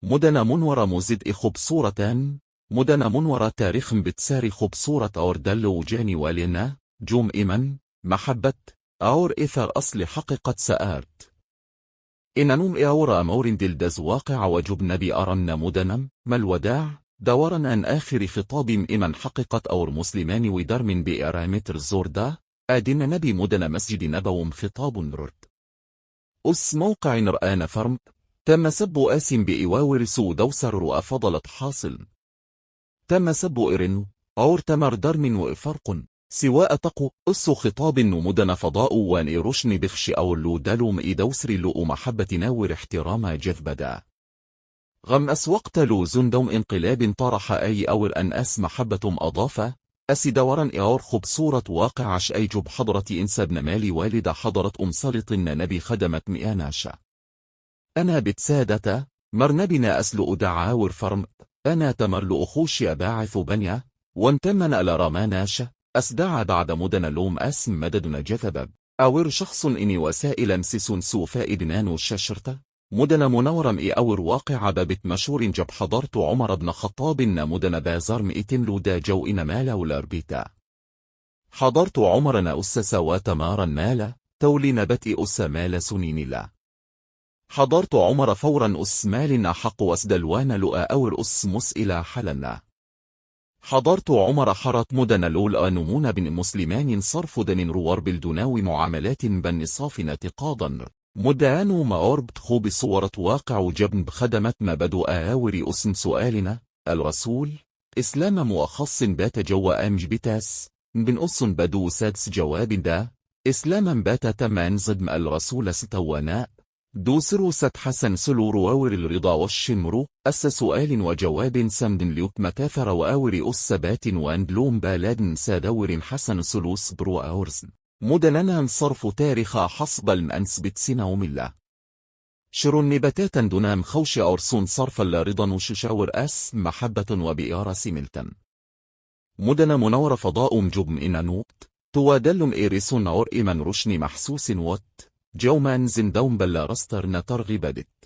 مدن منور مزد خبصورتان مدن منور تاريخ بتساري خبصورة اور دلو جاني والنا جوم إيمن محبة اور إثر أصل حقيقة سآرت إننوم إور أمور دلدز واقع وجب نبي أرن مدنم ما الوداع دورا أن آخر خطاب إمن حقيقة اور مسلمان ودر من بإرامتر الزوردا آدن نبي مدن مسجد نبوم خطاب رد أس موقع رآن فرم تم سب آسم بإواور سو دوسر رؤى فضلت حاصل تم سب إرن أور تمر درم وإفرق سواء تقو أس خطاب مدن فضاء وان إرشن بخش أو اللو دلوم إدوسر اللو محبة ناور احترام جذبدا غم أسوقت لو زندوم انقلاب طرح أي أور أن أس محبة أضافة أسي دورا إعور خبصورة واقع أي جب حضرة إنسى بن مالي والد حضرة سلط نبي خدمت مئاناشا أنا بتسادة مرنبنا أسلؤ دعاور فرم أنا تمرل أخوش أباعث بنيا وانتمن ألا رماناش أسدع بعد مدن اللوم أسم مددنا جثبب أور شخص إني وسائل سس سوفاء دنان الششرة مدن منورم أور واقع ببت مشهور جب حضرت عمر بن خطاب مدن بازار مئتين لودا جو إن مالا والأربيتا حضرت عمرنا أسس وتمارا مالا تولي نبت أس مال سنين لا حضرت عمر فورا أس مال حق واسدلوان لؤى أور أس مسئلة حلنا حضرت عمر حرت مدن لول نمون بن مسلمان صرف دن روار بالدناو معاملات بن صافنة قاضا مدانو مأورب خوب صورة واقع جبن بخدمت ما بدو آور أسم سؤالنا الرسول إسلام مؤخص بات جو أمجبتاس بن أس بدو سادس جواب دا إسلاما بات تمان زدم الرسول ستواناء دوسرو ست حسن سلو رواور الرضا والشمرو أس سؤال وجواب سمد ليوت متاثر وآور أسبات واندلوم بالاد سادور حسن سلو صبرو أورزن مدننا صرف تاريخ حصب المأنس بتسنا وملا شر النباتات دنام خوش أرسون صرف اللارضا وششاور أس محبة وبإارة سملتن مدن منور فضاء مجبم إن نوت توادلم إيريسون عر إمن رشني محسوس وات جومان زندوم بلا رستر نترغي بدت